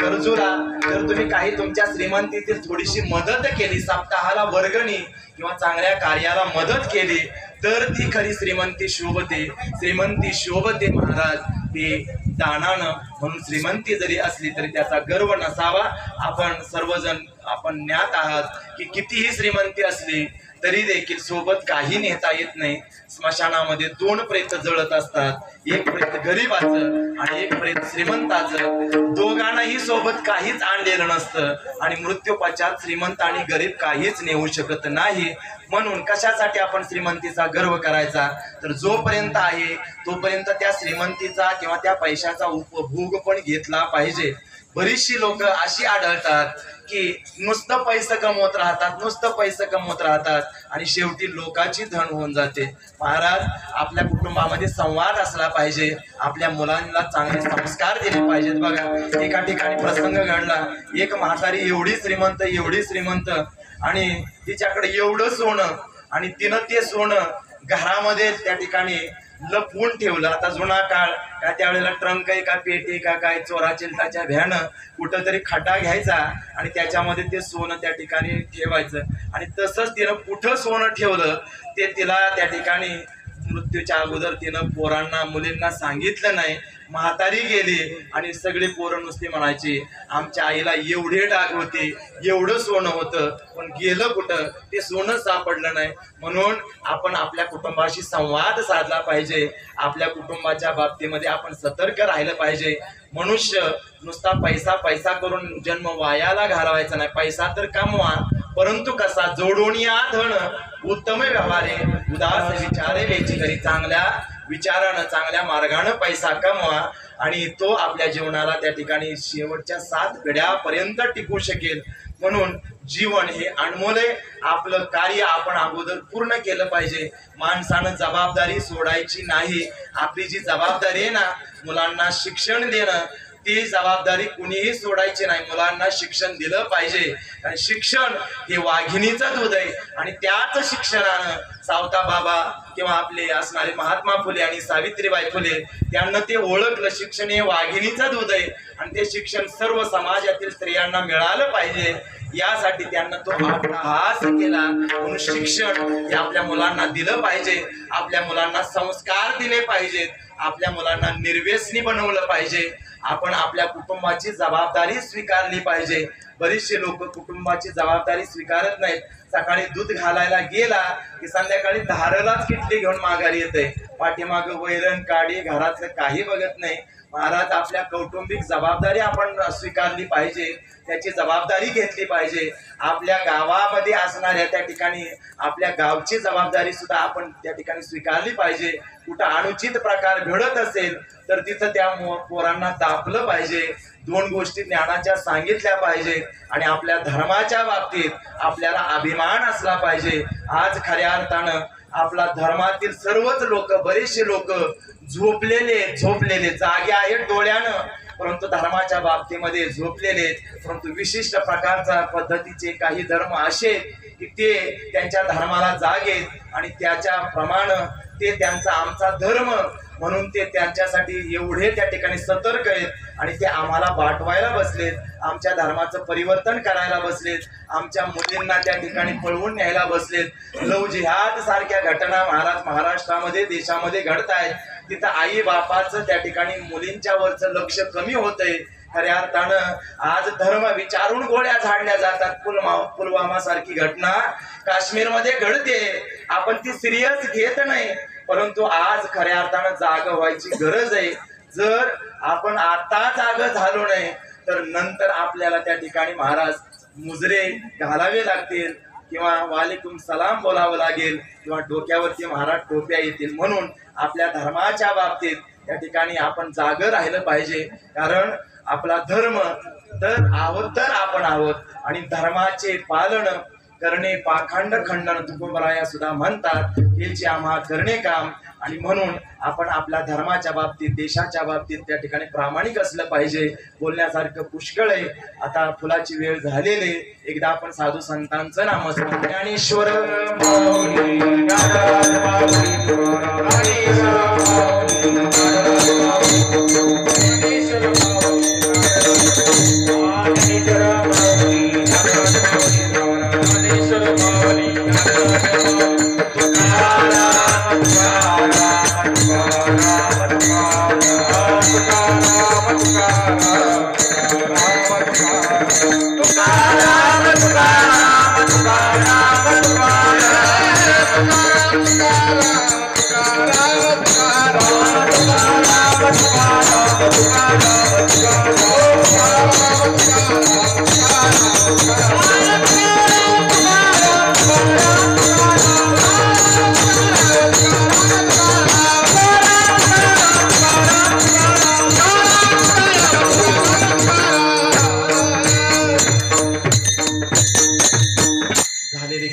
गरजूला जर तुम्ही काही तुमच्या श्रीमंतीतील थोडीशी मदत केली, सप्ताहाला वर्गणी किंवा चांगल्या कार्याला मदत केली, तर ती खरी श्रीमंती शोभते. श्रीमंती शोभते महाराज ती दानानं. म्हणून श्रीमंती जरी असली तरी त्याचा गर्व नसावा. आपण सर्वजण आपण ज्ञात आहात की कितीही श्रीमंती असली तरी देखील सोबत काही नेता येत नाही. स्मशानामध्ये 2 प्रेत जळत असतात, एक प्रेत गरीबाचं आणि एक प्रेत श्रीमंताचं. दोघांनाही सोबत काहीच आणलेलं नसतं आणि मृत्यूपश्चात श्रीमंत आणि गरीब काहीच नेऊ शकत नाही. म्हणून कशासाठी आपण श्रीमंतीचा गर्व करायचा? तर जोपर्यंत आहे तोपर्यंत त्या श्रीमंतीचा किंवा त्या पैशाचा उपभोग पण घेतला पाहिजे. बरीचशी लोक अशी आढळतात की नुसतं पैसे कमवत राहतात आणि शेवटी लोकांची धन होऊन जाते. महाराज आपल्या कुटुंबामध्ये संवाद असला पाहिजे, आपल्या मुलांना चांगले संस्कार दिले पाहिजेत. बघा एका ठिकाणी प्रसंग घडला, एक म्हातारी एवढी श्रीमंत आणि तिच्याकडे एवढं सोनं आणि तिनं ते सोनं घरामध्ये त्या ठिकाणी लपवून ठेवलं. आता जुना काळ का त्यावेळेला ट्रंक आहे का पेटी का काय चोराचिलटाच्या भ्यानं कुठंतरी खड्डा घ्यायचा आणि त्याच्यामध्ये ते सोनं त्या ठिकाणी ठेवायचं. आणि तसंच तिनं कुठं सोनं ठेवलं ते तिला त्या ठिकाणी मृत्यूच्या अगोदर तिनं पोरांना मुलींना सांगितलं नाही. म्हातारी गेली आणि सगळे पोरं नुसते म्हणायचे आमच्या आईला एवढे डाग होते, एवढं सोनं होतं, पण गेलं कुठं ते सोनं सापडलं नाही. म्हणून आपण आपल्या कुटुंबाशी संवाद साधला पाहिजे. आपल्या कुटुंबाच्या बाबतीमध्ये आपण सतर्क राहिलं पाहिजे. मनुष्य नुसता पैसा करून जन्म वायाला घालवायचा नाही. पैसा तर कमवा, परंतु कसा जोडून या धन उत्तम व्यवहारे उदास विचारे वेची करी. चांगल्या विचारानं चांगल्या मार्गानं पैसा कमवा आणि तो आपल्या जीवनाला त्या ठिकाणी शेवटच्या 7 पिढ्यापर्यंत टिकू शकेल. म्हणून जीवन हे अनमोल आहे. आपलं कार्य आपण अगोदर पूर्ण केलं पाहिजे. माणसानं जबाबदारी सोडायची नाही. आपली जी जबाबदारी आहे ना मुलांना शिक्षण देणं, ती जबाबदारी कुणीही सोडायची नाही. मुलांना शिक्षण दिलं पाहिजे. आणि शिक्षण हे वाघिणीचं दूध आहे आणि त्याच शिक्षणानं सावता बाबा किंवा आपले असणारे महात्मा फुले आणि सावित्रीबाई फुले त्यांना ते ओळखलं. शिक्षण हे वाघिणीचं दूध आहे आणि ते शिक्षण सर्व समाजातील स्त्रियांना मिळालं पाहिजे. यासाठी त्यांना तो अट्टहास केला. म्हणून शिक्षण हे आपल्या मुलांना दिलं पाहिजे. आपल्या मुलांना संस्कार दिले पाहिजेत. आपल्या मुलांना निर्व्यसनी बनवलं पाहिजे. आपण आपल्या कुटुंबाची जबाबदारी स्वीकारली पाहिजे. बरेचसे लोक कुटुंबाची जबाबदारी स्वीकारत नाहीत. सकाळी दूध घालायला गेला की संध्याकाळी धारलाच किटली घेऊन माघारी येते. पाठीमाग वैरण काडी घरातलं काही बघत नाही. महाराज आपल्या कौटुंबिक जबाबदारी आपण स्वीकारली पाहिजे. त्याची जबाबदारी घेतली पाहिजे. आपल्या गावामध्ये असणाऱ्या त्या ठिकाणी आपल्या गावची जबाबदारी सुद्धा आपण त्या ठिकाणी स्वीकारली पाहिजे. कुठं अनुचित प्रकार घडत असेल तर तिथं त्या पोरांना दापलं पाहिजे. 2 गोष्टी ज्ञानाच्या सांगितल्या पाहिजे आणि आपल्या धर्माच्या बाबतीत आपल्याला अभिमान असला पाहिजे. आज खऱ्या अर्थानं आपला धर्मातील सर्वच लोक, बरेचसे लोक झोपलेले जागे आहेत डोळ्यानं, परंतु धर्माच्या बाबतीमध्ये झोपलेले. परंतु विशिष्ट प्रकारच्या पद्धतीचे काही धर्म असे की ते त्यांच्या धर्माला जागेत आणि त्याच्या प्रमाणे ते त्यांचा आमचा धर्म म्हणून ते त्यांच्यासाठी एवढे त्या ठिकाणी सतर्क आहेत आणि ते आम्हाला वाटवायला बसलेत. आमच्या धर्माचं परिवर्तन करायला बसलेत. आमच्या मुलींना त्या ठिकाणी पळवून न्यायला बसलेत. लव जिहाद सारख्या घटना महाराष्ट्रामध्ये देशामध्ये घडत आहेत. तिथं आई बापाचं त्या ठिकाणी मुलींच्या वरचं लक्ष कमी होतंय. खऱ्या अर्थानं आज धर्म विचारून गोळ्या झाडल्या जातात. पुलवामा सारखी घटना काश्मीरमध्ये घडते. आपण ती सिरियस घेत नाही. परंतु आज खऱ्या अर्थानं जाग व्हायची गरज आहे. जर आपण आता जाग झालो नाही तर नंतर आपल्याला त्या ठिकाणी महाराज मुजरे घालावे लागतील किंवा वालेकुम सलाम बोलावं लागेल किंवा डोक्यावरती महाराज टोप्या येतील. म्हणून आपल्या धर्माच्या बाबतीत त्या ठिकाणी आपण जाग राहिलं पाहिजे. कारण आपला धर्म तर आपण आहोत आणि धर्माचे पालन करणे पाखंड खंडन तुकोबराया सुद्धा म्हणतात. याचे आम्हा करणे काम. आणि म्हणून आपण आपल्या धर्माच्या बाबतीत देशाच्या बाबतीत त्या ठिकाणी प्रामाणिक असलं पाहिजे. बोलण्यासारखं पुष्कळ आहे. आता फुलाची वेळ झालेली. एकदा आपण साधू संतांचं नामस्मरण. ज्ञानेश्वर माऊली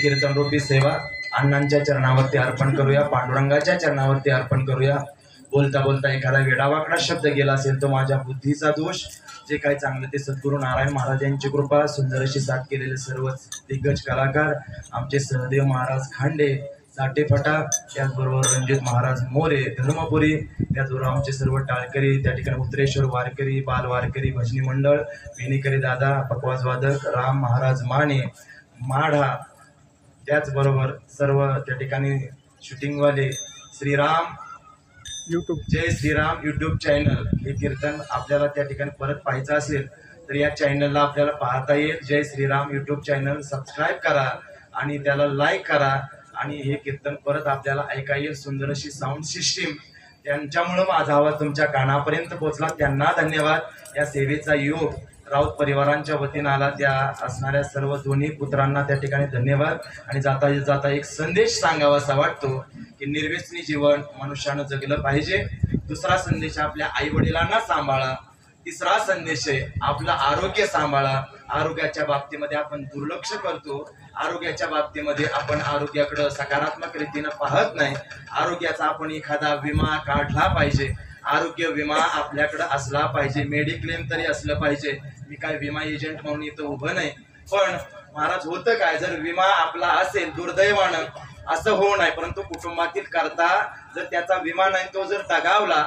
कीर्तन रूपी सेवा अण्णांच्या चरणावरती अर्पण करूया, पांडुरंगाच्या चरणावरती अर्पण करूया। बोलता बोलता एखादा वेडावाकडा शब्द गेला असेल तो माझ्या बुद्धीचा दोष। जे काही चांगलं ते सद्गुरू नारायण महाराज यांची कृपा। सुंदर अशी साथ केलेले सर्वच दिग्गज कलाकार, आमचे सहदेव महाराज खांडे, साठेफटा, त्याचबरोबर रणजित महाराज मोरे धर्मपुरी, त्याचबरोबर आमचे सर्व टाळकरी, त्या ठिकाणी उत्तरेश्वर वारकरी, बाल वारकरी, भजनी मंडळ, विणीकरी दादा, पकवाज वादक, राम महाराज माने माढा, त्याचबरोबर सर्व त्या ठिकाणी शूटिंगवाले, श्रीराम यूट्यूब, जय श्रीराम यूट्यूब चॅनल। हे कीर्तन आपल्याला त्या ठिकाणी परत पाहायचं असेल तर या चॅनलला आपल्याला पाहता येईल। जय श्रीराम यूट्यूब चॅनल सबस्क्राईब करा आणि त्याला लाईक करा आणि हे कीर्तन परत आपल्याला ऐका येईल। सुंदर अशी साऊंड सिस्टीम, त्यांच्यामुळं माझा आवाज तुमच्या कानापर्यंत पोहोचला, त्यांना धन्यवाद। या सेवेचा योग राऊत परिवारांच्या वतीनं आला, त्या असणाऱ्या सर्व दोन्ही पुत्रांना त्या ठिकाणी धन्यवाद। आणि जाता जाता एक संदेश सांगावासा वाटतो की निर्व्यसनी जीवन मनुष्यानं जगलं पाहिजे। दुसरा संदेश आपल्या आई वडिलांना सांभाळा। तिसरा संदेश आहे आपलं आरोग्य सांभाळा। आरोग्याच्या बाबतीमध्ये आपण दुर्लक्ष करतो, आरोग्याच्या बाबतीमध्ये आपण आरोग्याकडं सकारात्मक रीतीनं पाहत नाही। आरोग्याचा आपण एखादा विमा काढला पाहिजे, आरोग्य विमा आपल्याकडे असला पाहिजे, मेडिक्लेम तरी असलं पाहिजे। मी काय विमा एजंट म्हणून इथं उभं नाही, पण महाराज होतं काय, जर विमा आपला असेल दुर्दैवानं असं होऊ नये, परंतु कुटुंबातील करता जर त्याचा विमा नाही, तो जर दगावला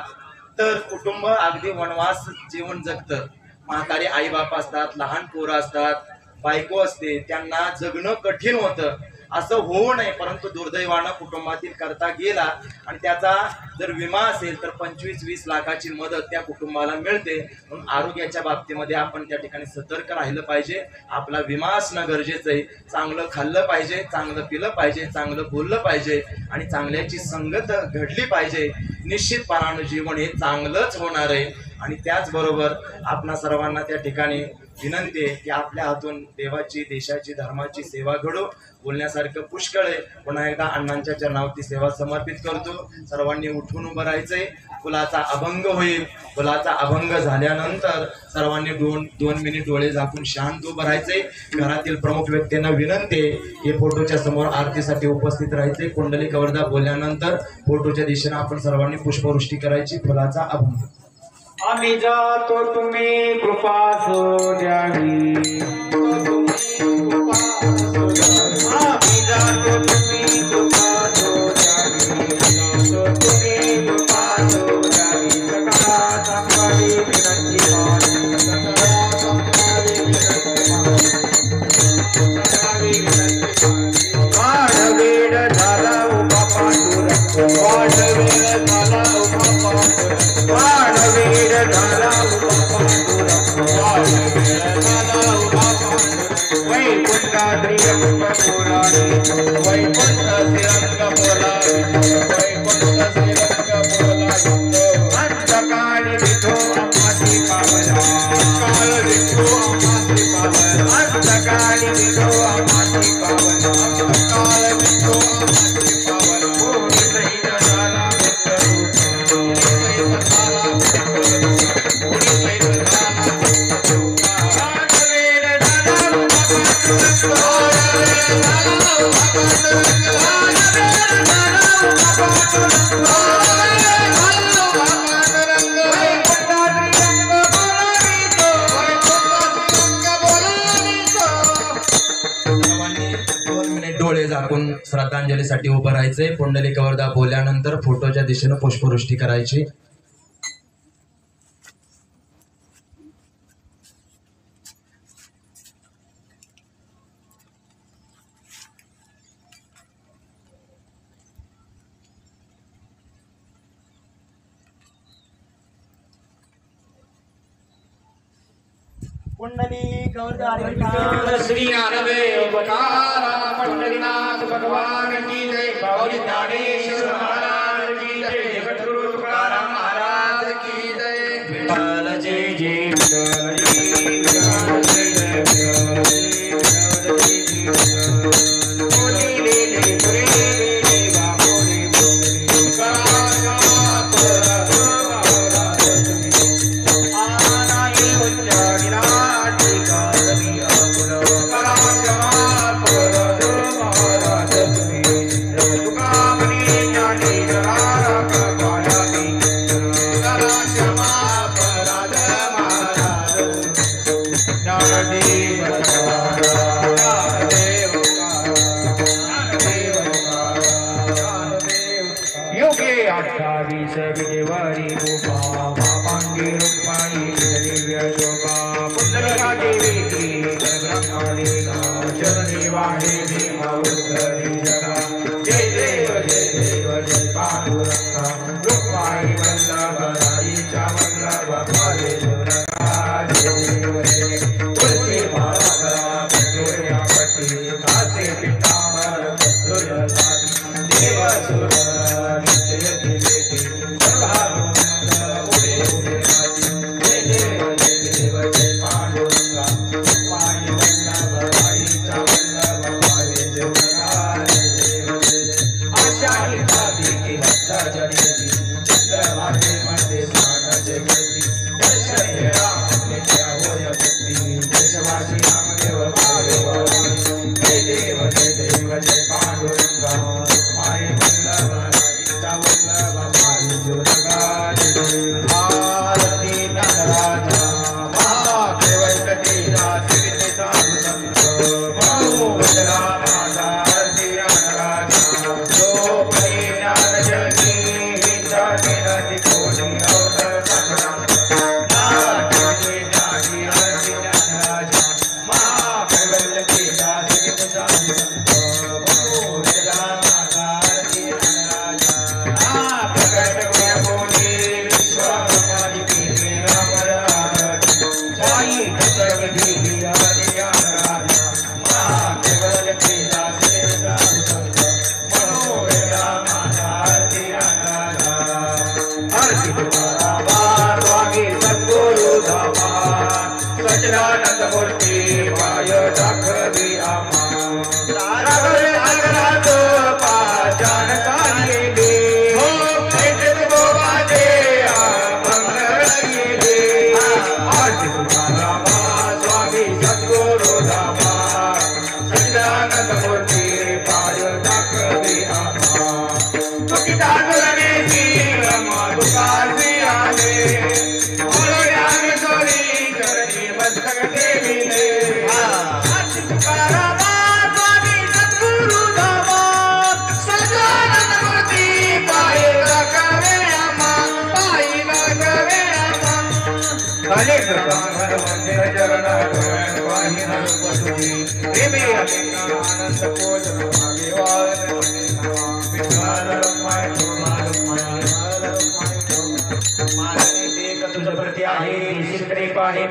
तर कुटुंब अगदी वनवास जीवन जगतं। म्हातारे आई बाप असतात, लहान पोरं असतात, बायको असते, त्यांना जगणं कठीण होतं। असं होऊ नये, परंतु दुर्दैवानं कुटुंबातील करता गेला आणि त्याचा जर विमा असेल तर 25-20 लाखाची मदत त्या कुटुंबाला मिळते। म्हणून आरोग्याच्या बाबतीमध्ये आपण त्या ठिकाणी सतर्क राहिलं पाहिजे। आपला विमा असणं गरजेचं आहे। चांगलं खाल्लं पाहिजे, चांगलं पिलं पाहिजे, चांगलं बोललं पाहिजे आणि चांगल्याची संगत घडली पाहिजे। निश्चितपणानं जीवन हे चांगलंच होणार आहे। आणि त्याचबरोबर आपणा सर्वांना त्या ठिकाणी विनंती आहे की आपल्या हातून देवाची, देशाची, धर्माची सेवा घडो। बोलण्यासारखं पुष्कळ आहे, पुन्हा एकदा अण्णांच्या चरणावरती सेवा समर्पित करतो। सर्वांनी उठून उभं राहायचंय। फुलाचा अभंग होईल, फुलाचा अभंग झाल्यानंतर सर्वांनी दोन मिनिट डोळे झाकून शांत उभं राहायचंय। घरातील प्रमुख व्यक्तींना विनंती आहे की फोटोच्या समोर आरतीसाठी उपस्थित राहायचे। कुंडली कवरदा बोलल्यानंतर फोटोच्या दिशेने आपण सर्वांनी पुष्पवृष्टी करायची। फुलाचा अभंग। आम्ही जातो तुम्ही कृपा सो द्यावी, आम्ही जातो तुम्ही कृपा सो द्यावी, तुम्ही कृपा सो द्यावी। सकळा संभावी विनंती मानी, सकळा संभावी विनंती मानी। वाढवेड झाला उभा पांडुरंग, वाढवेड झाला उभा पांडुरंग, वाढवेड झाला उभा पांडुरंग, वाढवेड झाला उभा पांडुरंग। वैकुंठाद्री रंग बोलावे, वैकुंठ श्रीरंग बोलावे, वैकुंठ श्रीरंग बोलावे। अंतकाळी विठो आम्हासी पावला, काळ विठो आम्हासी पावला, अंतकाळी विठो आम्हासी पावला, काळ विठो आम्हासी पावला। कोणी सहित झाला विठ्ठल, कोणी सहित झाला विठ्ठल, कोणी सहित झाला विठ्ठल। वाढवेड झाला उभा पांडुरंग, वाढवेड झाला उभा पांडुरंग, वाढवेड झाला उभा पांडुरंग, वाढवेड झाला उभा पांडुरंग। वैकुंठाद्री रंग बोलावितो, वैकुंठाद्री रंग बोलावितो। सर्वांनी 2 मिनिट डोळे झाकून श्रद्धांजलीसाठी उभं राहायचंय। कुंडली कवरदा बोलल्यानंतर फोटोच्या दिशेने पुष्पवृष्टी करायची। कुंडली कवरदा श्री नारदेव बकारा पंढरीनाथ भगवान की जय, गौरी ज्ञानेश्वर महाराज की जय, जगद्गुरु तुकाराम महाराज की जय। विठ्ठल जय जय विठ्ठल, विठ्ठल जय जय विठ्ठल, विठ्ठल जय जय विठ्ठल। बोली लेले पुरे लेले बाबोली बोली, कराचा तोरा तोरा तुम्ही, आनाई उच्चारिना कराचा तोरा तोरा ज्ञानदेव योगे 28 विदेवारी गोपा मांगी रूपाई दिव्य शोभा पुंडलिका देवी की ब्रह्माली चरणी वाहे देवाउतरी जगा जय देव जय पांडुरंगा रूपाई वल्लभ राईचा वल्लभ पाले दुर्गा जय देव तुलसी माला पटोया पटी कासे पितांबर कस्तुरलादी देवसुर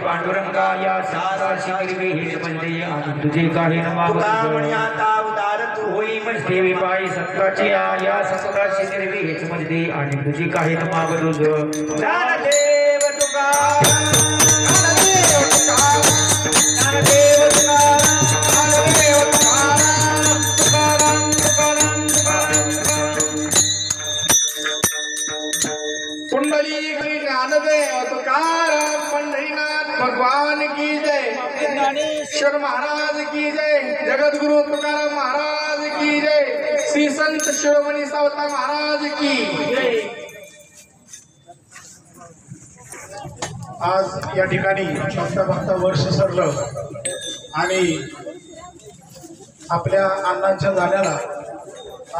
पांडुरंगा या साराशी गिरवी हेच म्हणजे आणि तुझे काही होई म्हणजे विपाई सत्ताची या सत्ताची गिरवी हेच म्हणजे आणि तुझी काही मागं तुझ ज्ञानदेव तुकाराम भगवान की जय, ज्ञानेश्वर महाराज की जय, जगद्गुरु तुकाराम महाराज की जय, श्री संत शिरोमणी सावता महाराज की जय। आज या ठिकाणी बघता वर्ष सरलं आणि आपल्या अण्णांच्या जाण्याला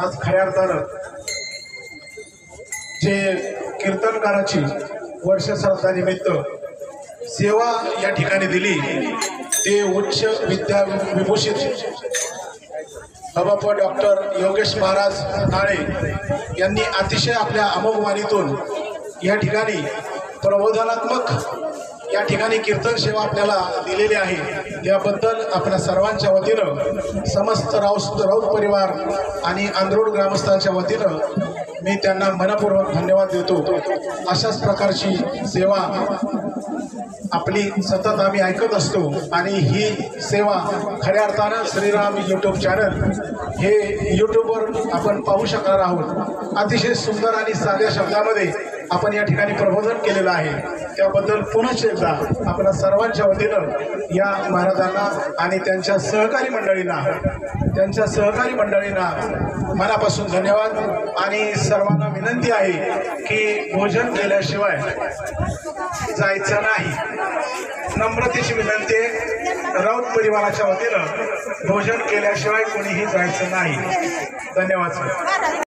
आज खऱ्या अर्थानं जे कीर्तनकाराची वर्ष श्राद्धानिमित्त सेवा या ठिकाणी दिली ते उच्च विद्या विभूषित बाबाप डॉक्टर योगेश महाराज नाळे यांनी अतिशय आपल्या अमोघ वाणीतून या ठिकाणी प्रबोधनात्मक या ठिकाणी कीर्तन सेवा आपल्याला दिलेली आहे। त्याबद्दल आपल्या सर्वांच्या वतीनं समस्त राऊत परिवार आणि आंधरोड ग्रामस्थांच्या वतीनं मी त्यांना मनपूर्वक धन्यवाद देतो। अशाच प्रकारची सेवा आपली सतत आम्ही ऐकत असतो आणि ही सेवा खऱ्या अर्थानं श्रीराम यूट्यूब चॅनल हे यूट्यूबवर आपण पाहू शकणार आहोत। अतिशय सुंदर आणि साध्या शब्दामध्ये आपण या ठिकाणी प्रबोधन केलेलं आहे। त्याबद्दल पुनश्च एकदा आपल्या सर्वांच्या वतीनं या महाराजांना आणि त्यांच्या सहकारी मंडळींना मनापासून धन्यवाद आणि सर्वांना विनंती आहे की भोजन केल्याशिवाय जायचं नाही। नम्रतेची विनंती आहे, राऊत परिवाराच्या वतीनं भोजन केल्याशिवाय कोणीही जायचं नाही. धन्यवाद सर.